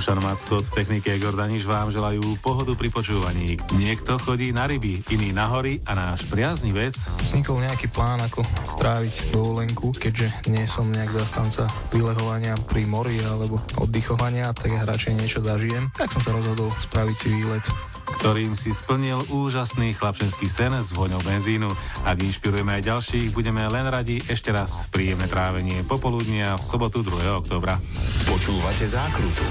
Dušan Macko od techniky Egor Daniš vám želajú pohodu pri počúvaní. Niekto chodí na ryby, iný na hory a náš priaznivec vznikol nejaký plán, ako stráviť dovolenku, keďže nie som nejak zastanca vylehovania pri mori alebo oddychovania, tak ja radšej niečo zažijem. Tak som sa rozhodol spraviť si výlet, ktorým si splnil úžasný chlapčenský sen s vôňou benzínu. Ak inšpirujeme aj ďalších, budeme len radi. Ešte raz príjemné trávenie popoludnia v sobotu 2. októbra. Počúvate Zákrutu.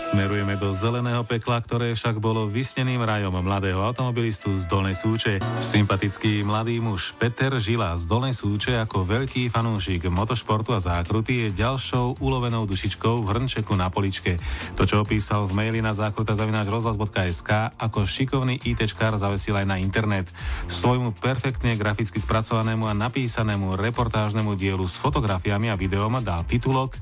Smerujeme do zeleného pekla, ktoré však bolo vysneným rajom mladého automobilistu z Dolnej Súče. Sympatický mladý muž Peter Žila z Dolnej Súče ako veľký fanúšik motošportu a zákruty je ďalšou ulovenou dušičkou v hrnčeku na poličke. To, čo opísal v maili na zakruta@rozhlas.sk, ako šikovný ITčkár zavesil aj na internet. Svojmu perfektne graficky spracovanému a napísanému reportážnemu dielu s fotografiami a videom dal titulok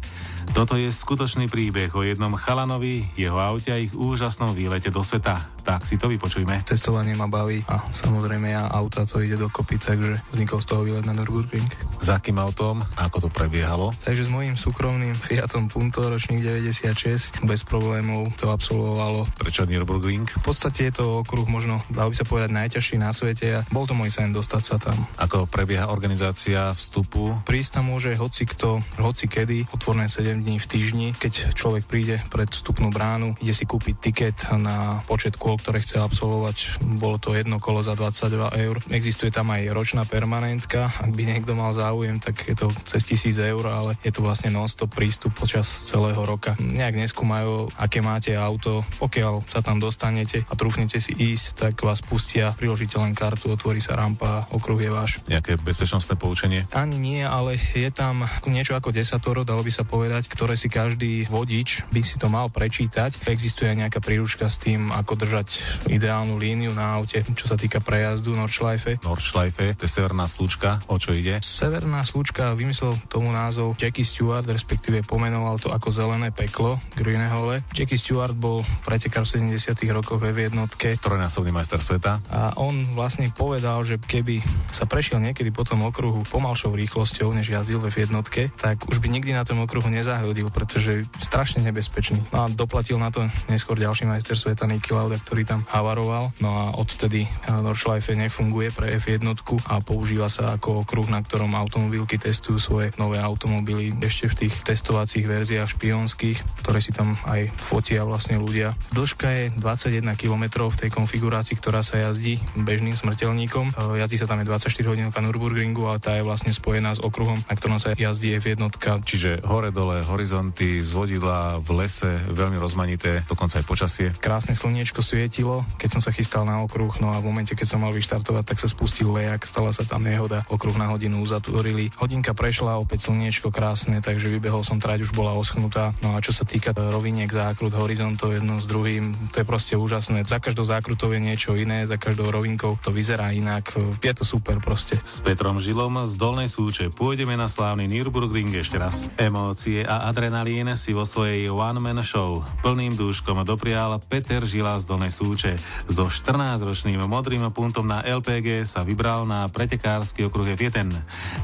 Toto je skutočný príbeh o jednom chalanovi, jeho aute a ich úžasnom výlete do sveta. Tak si to vypočujme. Cestovanie ma baví a samozrejme ja auta, to ide dokopy, takže vznikol z toho výlet na Nürburgring. S akým autom? Ako to prebiehalo? Takže s mojím súkromným Fiatom Punto, ročník 96, bez problémov to absolvovalo. Prečo Nürburgring? V podstate je to okruh možno, dalo by sa povedať, najťažší na svete a bol to môj sen dostať sa tam. Ako prebieha organizácia vstupu? Prísť tam môže hocikto, hocikedy, otvorené 7 dní v týždni. Keď človek príde pred vstupnú bránu, ide si kúpiť tiket na počet kôl, ktoré chce absolvovať. Bolo to jedno kolo za 22 eur. Existuje tam aj ročná permanentka. Ak by niekto mal záujem, tak je to cez 1000 eur, ale je to vlastne non-stop prístup počas celého roka. Nejak neskúmajú, aké máte auto. Pokiaľ sa tam dostanete a trúfnete si ísť, tak vás pustia, priložíte len kartu, otvorí sa rampa, okruh je váš. Nejaké bezpečnostné poučenie? Ani nie, ale je tam niečo ako desatoro, dalo by sa povedať, ktoré si každý vodič by si to mal prečítať. Existuje aj nejaká príručka s tým, ako držať ideálnu líniu na aute, čo sa týka prejazdu Nordschleife. Nordschleife, to je severná slučka. O čo ide? Severná slučka, vymyslel tomu názov Jackie Stewart, respektíve pomenoval to ako zelené peklo Grünehole. Jackie Stewart bol pretekár v 70. rokoch ve jednotke. Trojnásobný majster sveta. A on vlastne povedal, že keby sa prešiel niekedy po tom okruhu pomalšou rýchlosťou, než jazdil ve jednotke, tak už by nikdy na tom okruhu nezahodil, pretože je strašne nebezpečný. No a doplatil na to neskôr ďalší majster sveta Niki Lauda, ktorý tam havaroval. No a odtedy Nordschleife nefunguje pre F1 a používa sa ako okruh, na ktorom automobilky testujú svoje nové automobily ešte v tých testovacích verziách špionských, ktoré si tam aj fotia vlastne ľudia. Dĺžka je 21 km v tej konfigurácii, ktorá sa jazdí bežným smrteľníkom. Jazdí sa tam aj 24 hodinka Nürburgringu, ale tá je vlastne spojená s okruhom, na ktorom sa jazdí F1. Čiže hore, dole, horizonty, zvodidlá v lese, veľmi rozmanité, dokonca aj počasie. Krásne slniečko svietilo, keď som sa chystal na okruh, no a v momente, keď som mal vyštartovať, tak sa spustil lejak, stala sa tam nehoda, okruh na hodinu uzatvorili. Hodinka prešla, opäť slniečko krásne, takže vybehol som trať, už bola oschnutá. No a čo sa týka roviniek, zákrut, horizontov jedno s druhým, to je proste úžasné. Za každou zákrutou je niečo iné, za každou rovinkou to vyzerá inak. Je to super proste. S Petrom Žilom z Dolnej Súče pôjdeme na slávny Nürburgring ešte raz. Emócie a adrenalín si vo svojej one-man show plným dúškom doprial Peter Žila z Dolnej Súče. So 14-ročným modrým puntom na LPG sa vybral na pretekársky okruh F1.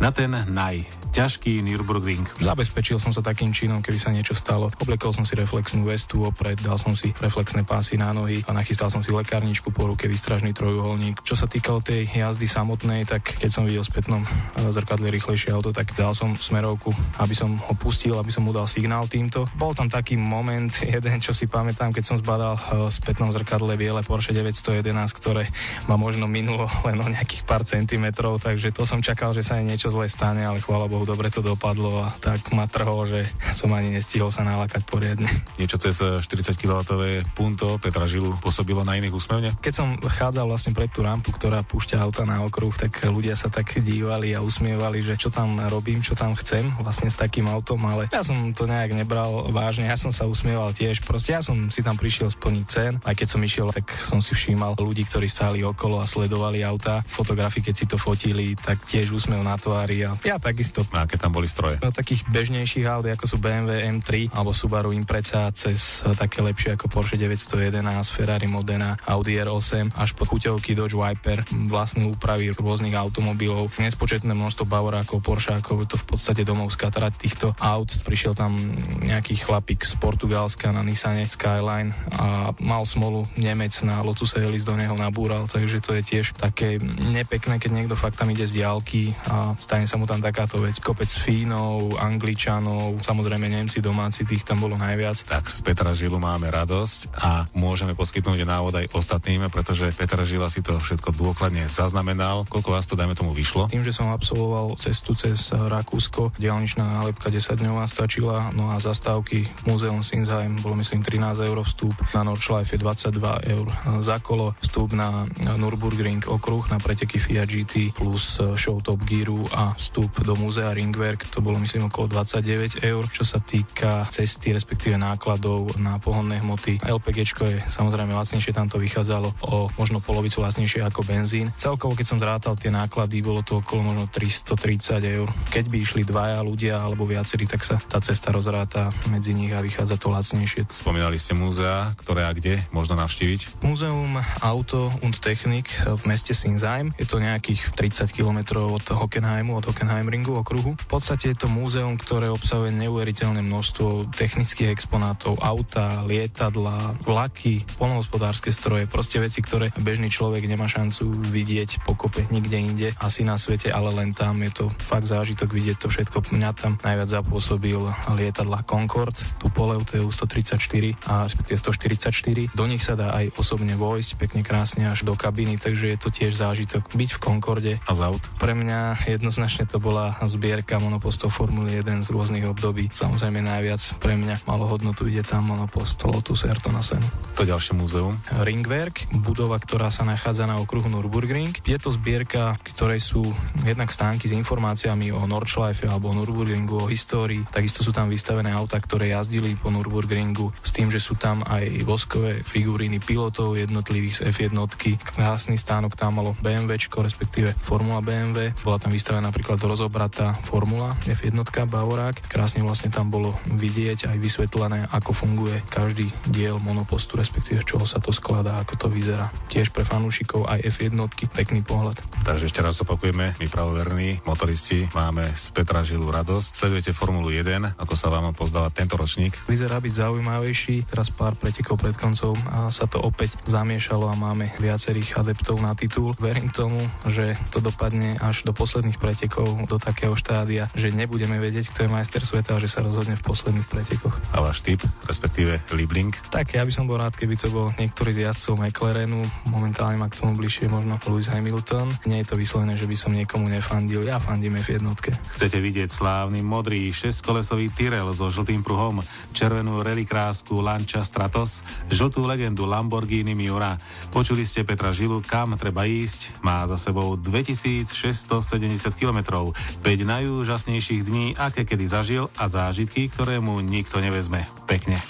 Na ten ťažký Nürburgring. Zabezpečil som sa takým činom, keby sa niečo stalo. Oblekol som si reflexnú vestu opred, dal som si reflexné pásy na nohy a nachystal som si lekárničku po ruke, výstražný trojuholník. Čo sa týkalo tej jazdy samotnej, tak keď som videl spätnom zrkadle rýchlejšie auto, tak dal som smerovku, aby som ho pustil, aby som mu dal signál týmto. Bol tam taký moment, jeden, čo si pamätám, keď som zbadal v spätnom zrkadle biele Porsche 911, ktoré ma možno minulo len o nejakých pár centimetrov, takže to som čakal, že sa niečo zlé stane, ale chvála Bohu, dobre to dopadlo a tak ma trhol, že som ani nestihol sa nalakať poriadne. Niečo cez 40 kW punto Petra Žilu pôsobilo na iných úsmevne? Keď som chádzal vlastne pred tú rampu, ktorá púšťa auta na okruh, tak ľudia sa tak dívali a usmievali, že čo tam robím, čo tam chcem vlastne s takým autom, ale ja som to nejak nebral vážne, ja som sa usmieval tiež, proste ja som si tam prišiel splniť sen, aj keď som išiel, tak som si všímal ľudí, ktorí stáli okolo a sledovali auta. Fotografi, keď si to fotili, tak tiež úsmev na tvári a ja takisto. A aké tam boli stroje? No, takých bežnejších aut, ako sú BMW M3 alebo Subaru Impreza, cez také lepšie ako Porsche 911, Ferrari Modena, Audi R8, až po chuťovky Dodge Viper, vlastné úpravy rôznych automobilov, nespočetné množstvo Bavorákov, Poršákov, to v podstate domovská trať týchto aut. Prišiel tam nejaký chlapík z Portugalska na Nissane Skyline a mal smolu, Nemec na Lotuse Elise do neho nabúral, takže to je tiež také nepekné, keď niekto fakt tam ide z diaľky a stane sa mu tam takáto vec. Kopec Fínov, Angličanov, samozrejme Nemci domáci, tých tam bolo najviac. Tak z Petra Žilu máme radosť a môžeme poskytnúť návod aj ostatným, pretože Peter Žila si to všetko dôkladne zaznamenal. Koľko vás to, dajme tomu, vyšlo? Tým, že som absolvoval cestu cez Rakúsko, diaľničná nálepka 10-dňová stačila, no a zastávky Múzeum Sinsheim bolo myslím 13 eur vstup, na Nordschleife 22 eur za kolo, vstup na Nürburgring okruh, na preteky Fiat GT plus show Top Gearu a vstup do múzea Ringwerk, to bolo myslím okolo 29 eur. Čo sa týka cesty, respektíve nákladov na pohonné hmoty, LPGčko je samozrejme lacnejšie, tam to vychádzalo o možno polovicu lacnejšie ako benzín. Celkovo, keď som zrátal tie náklady, bolo to okolo možno 330 eur. Keď by išli dvaja ľudia alebo viacerí, tak sa tá cesta rozráta medzi nich a vychádza to lacnejšie. Spomínali ste múzea, ktoré a kde možno navštíviť? Múzeum Auto und Technik v meste Sinsheim. Je to nejakých 30 km od Hockenheimu, od Hockenheimringu okruhu. V podstate je to múzeum, ktoré obsahuje neuveriteľné množstvo technických exponátov, auta, lietadla, vlaky, poľnohospodárske stroje, proste veci, ktoré bežný človek nemá šancu vidieť pokope nikde inde, asi na svete, ale len tam. Je to fakt zážitok vidieť to všetko. Mňa tam najviac zapôsobil lietadla Concorde, Tupolev, to je U-134 a respektíve 144. Do nich sa dá aj osobne vojsť pekne krásne až do kabiny, takže je to tiež zážitok byť v Concorde. A z aut? Pre mňa jednoznačne to bola zbierka monopostov Formuly 1 z rôznych období. Samozrejme najviac pre mňa malo hodnotu, ide tam monopost Lotus Ayrtona Senna. To ďalšie múzeum? Ringwerk, budova, ktorá sa nachádza na okruhu Nürburgring. Je to zbierka, ktorej sú jednak stánky s informáciami o Nordschleife alebo o Nürburgringu, o histórii. Takisto sú tam vystavené autá, ktoré jazdili po Nürburgringu, s tým, že sú tam aj voskové figuríny pilotov jednotlivých z F1. Krásny stánok tam malo BMWčko, respektíve Formula BMW. Bola tam vystavená napríklad rozobratá Formula F1 Bavorák. Krásne vlastne tam bolo vidieť aj vysvetlené, ako funguje každý diel monopostu, respektíve z čoho sa to skladá, ako to vyzerá. Tiež pre fanúšikov aj F1 pekný pohľad. Takže ešte raz opakujeme, my pravoverní motoristi máme z Petra Žilu radosť. Sledujete Formulu 1, ako sa vám pozdáva tento ročník? Vyzerá byť zaujímavejší, teraz pár pretekov pred koncom a sa to opäť zamiešalo a máme viacerých adeptov na titul. Verím tomu, že to dopadne až do posledných pretekov, do takého štádia, že nebudeme vedieť, kto je majster sveta a že sa rozhodne v posledných pretekoch. A váš tip, respektíve Liebling? Tak ja by som bol rád, keby to bol niektorý z jazdcov McLarenu, momentálne má k tomu bližšie možno Lewis Hamilton. Nie je to vyslovené, že by som niekomu nefandil, ja fandím F1. Chcete vidieť slávny modrý 6-kolesový Tyrrell so žltým pruhom, červenú rallykrásku Lancia Stratos, žltú legendu Lamborghini Miura? Počuli ste Petra Žilu, kam treba ísť? Má za sebou 2670 km, 5 najúžasnejších dní, aké kedy zažil a zážitky, ktoré mu nikto nevezme. Pekne.